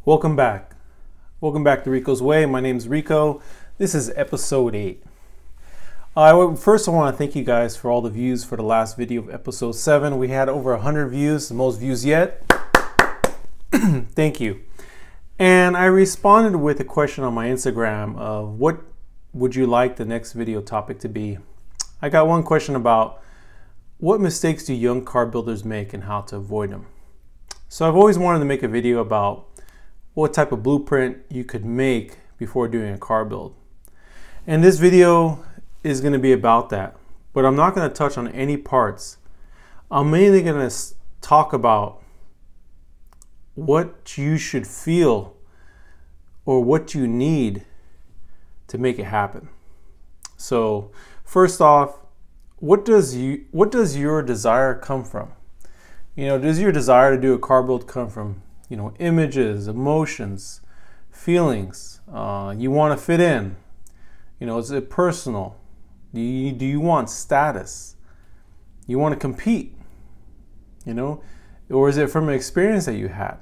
Welcome back. Welcome back to Rico's Way. My name is Rico. This is episode 8. First, I want to thank you guys for all the views for the last video of episode 7. We had over 100 views, the most views yet. Thank you. And I responded with a question on my Instagram of what would you like the next video topic to be. I got one question about what mistakes do young car builders make and how to avoid them. So I've always wanted to make a video about what type of blueprint you could make before doing a car build. And this video is going to be about that, but I'm not going to touch on any parts. I'm mainly going to talk about what you should feel or what you need to make it happen. So first off, what does your desire come from? Does your desire to do a car build come from images, emotions, feelings? You want to fit in. Is it personal? Do you want status? You want to compete? Or is it from an experience that you had?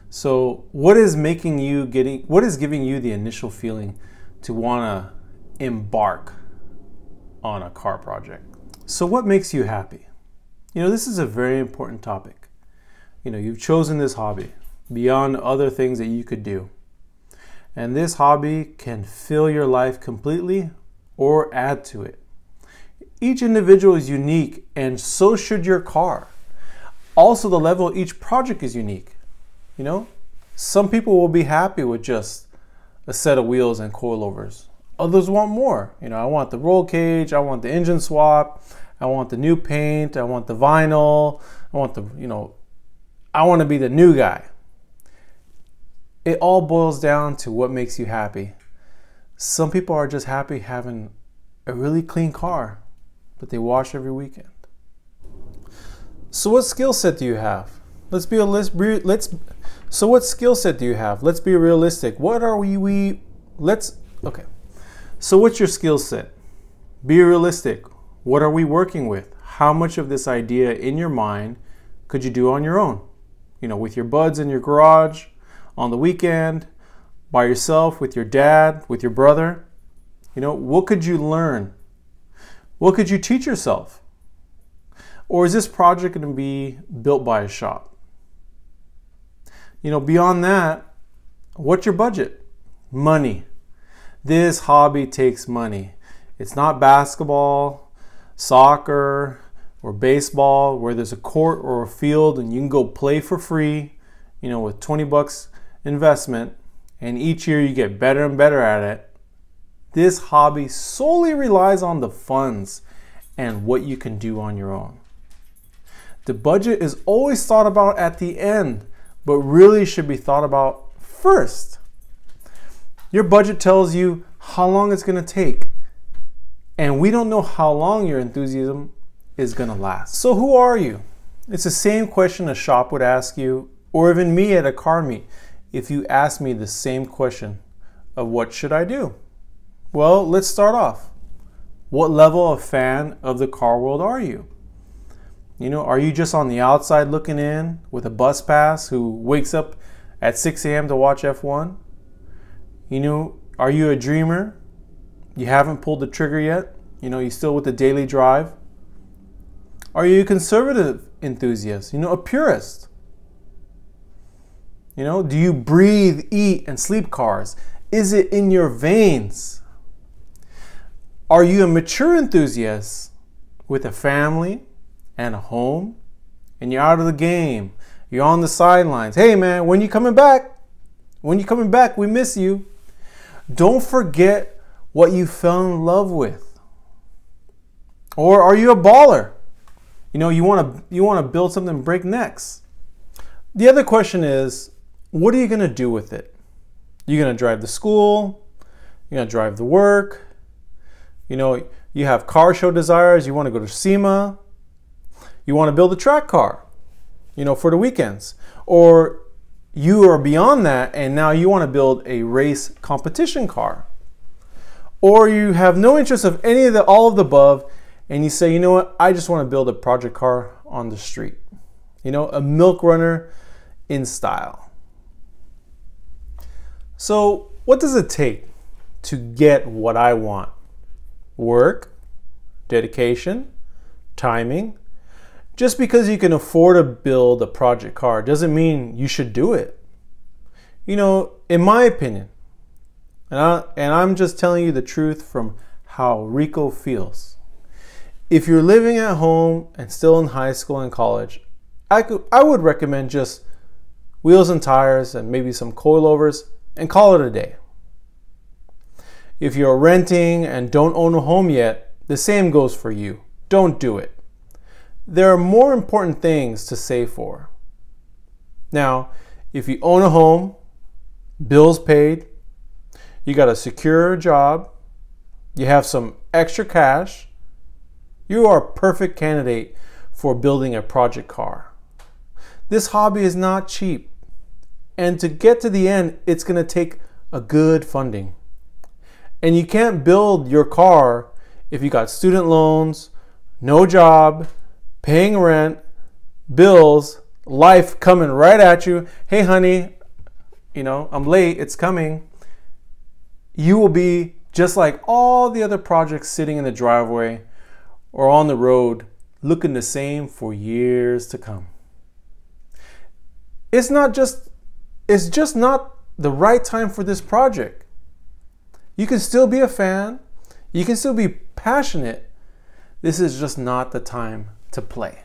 So what is giving you the initial feeling to want to embark on a car project? So what makes you happy? This is a very important topic. You've chosen this hobby beyond other things that you could do. And this hobby can fill your life completely or add to it. Each individual is unique, and so should your car. Also, the level of each project is unique. Some people will be happy with just a set of wheels and coilovers. Others want more. I want the roll cage, I want the engine swap, I want the new paint, I want the vinyl, I want to be the new guy. It all boils down to what makes you happy. Some people are just happy having a really clean car that they wash every weekend. So what skill set do you have? So what skill set do you have? Let's be realistic. Okay. So what's your skill set? Be realistic. What are we working with? How much of this idea in your mind could you do on your own? With your buds in your garage, on the weekend, by yourself, with your dad, with your brother. What could you learn? What could you teach yourself? Or is this project going to be built by a shop? Beyond that, what's your budget? Money. This hobby takes money. It's not basketball, soccer, or baseball where there's a court or a field and you can go play for free, with 20 bucks investment, and each year you get better and better at it. This hobby solely relies on the funds and what you can do on your own. The budget is always thought about at the end, but really should be thought about first. Your budget tells you how long it's going to take, and we don't know how long your enthusiasm is going to last. So who are you? It's the same question a shop would ask you, or even me at a car meet, if you ask me the same question of what should I do? Well, let's start off. What level of fan of the car world are you? Are you just on the outside looking in with a bus pass who wakes up at 6 a.m. to watch F1? Are you a dreamer? You haven't pulled the trigger yet? You still with the daily drive? Are you a conservative enthusiast? A purist? Do you breathe, eat, and sleep cars? Is it in your veins? Are you a mature enthusiast with a family and a home? And you're out of the game. You're on the sidelines. Hey man, when you coming back? When you coming back? We miss you. Don't forget what you fell in love with. Or are you a baller? You want to build something breaknecks. The other question is, what are you going to do with it? You're going to drive to school. You're going to drive to work. You have car show desires. You want to go to SEMA. You want to build a track car, for the weekends. Or you are beyond that and now you want to build a race competition car. Or you have no interest of all of the above, and you say, I just want to build a project car on the street. A milk runner in style. So, what does it take to get what I want? Work, dedication, timing. Just because you can afford to build a project car doesn't mean you should do it. You know, in my opinion, and I'm just telling you the truth from how Rico feels. If you're living at home and still in high school and college, I would recommend just wheels and tires and maybe some coilovers and call it a day. If you're renting and don't own a home yet, the same goes for you. Don't do it. There are more important things to save for. Now, if you own a home, bills paid, you got a secure job, you have some extra cash, you are a perfect candidate for building a project car. This hobby is not cheap, and to get to the end, it's going to take a good funding. And you can't build your car if you got student loans, no job, paying rent, bills, life coming right at you. Hey honey, I'm late, it's coming. You will be just like all the other projects sitting in the driveway or on the road looking the same for years to come. It's just not the right time for this project. You can still be a fan. You can still be passionate. This is just not the time to play.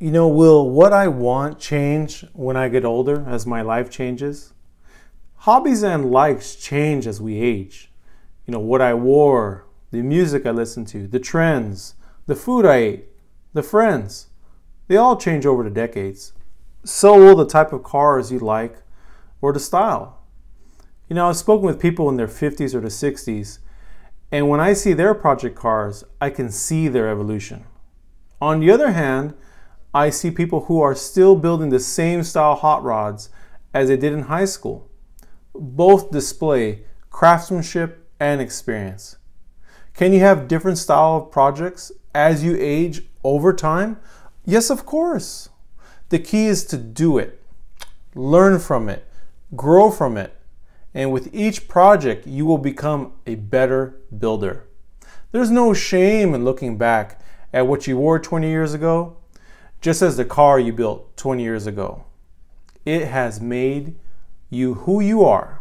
Will what I want change when I get older as my life changes? Hobbies and likes change as we age. What I wore, the music I listened to, the trends, the food I ate, the friends, they all change over the decades. So will the type of cars you like or the style. I've spoken with people in their 50s or the 60s, and when I see their project cars, I can see their evolution. On the other hand, I see people who are still building the same style hot rods as they did in high school. Both display craftsmanship and experience. Can you have different style of projects as you age over time? Yes, of course. The key is to do it, learn from it, grow from it, and with each project, you will become a better builder. There's no shame in looking back at what you wore 20 years ago, just as the car you built 20 years ago. It has made you who you are.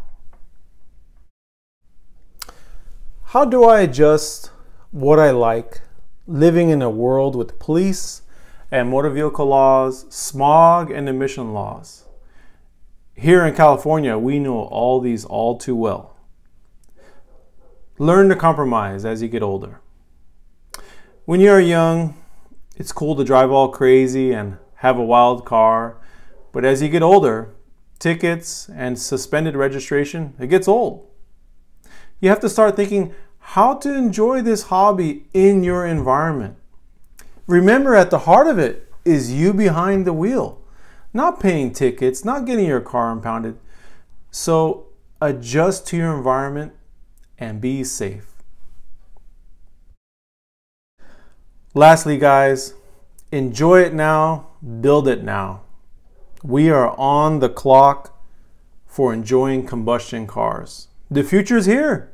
How do I adjust what I like living in a world with police and motor vehicle laws, smog and emission laws? Here in California, we know all these all too well. Learn to compromise as you get older. When you're young, it's cool to drive all crazy and have a wild car, but as you get older, tickets and suspended registration, it gets old. You have to start thinking how to enjoy this hobby in your environment. Remember, at the heart of it is you behind the wheel, not paying tickets, not getting your car impounded. So adjust to your environment and be safe. Lastly, guys, enjoy it now, build it now. We are on the clock for enjoying combustion cars. The future is here.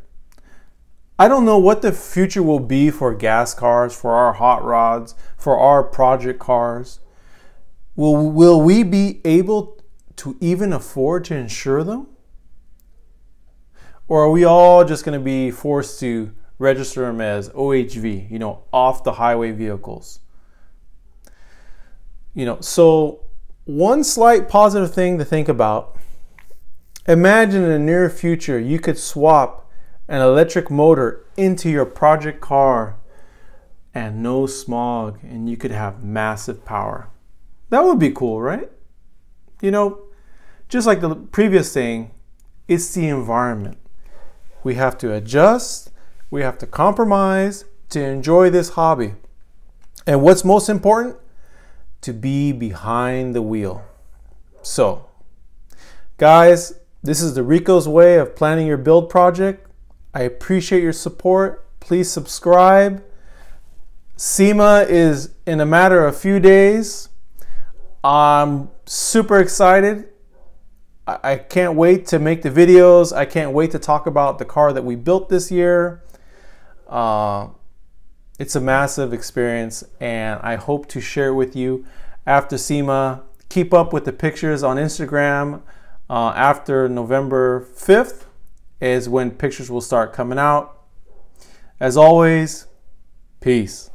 I don't know what the future will be for gas cars, for our hot rods, for our project cars. Will we be able to even afford to insure them? Or are we all just going to be forced to register them as OHV, off the highway vehicles? So one slight positive thing to think about, imagine in the near future you could swap an electric motor into your project car and no smog, and you could have massive power. That would be cool, right? Just like the previous thing, it's the environment. We have to adjust, we have to compromise to enjoy this hobby. And what's most important? To be behind the wheel. So, guys, this is the Rico's way of planning your build project. I appreciate your support. Please subscribe. SEMA is in a matter of a few days. I'm super excited. I can't wait to make the videos. I can't wait to talk about the car that we built this year. It's a massive experience, and I hope to share it with you after SEMA. Keep up with the pictures on Instagram. After November 5th is when pictures will start coming out. As always, peace.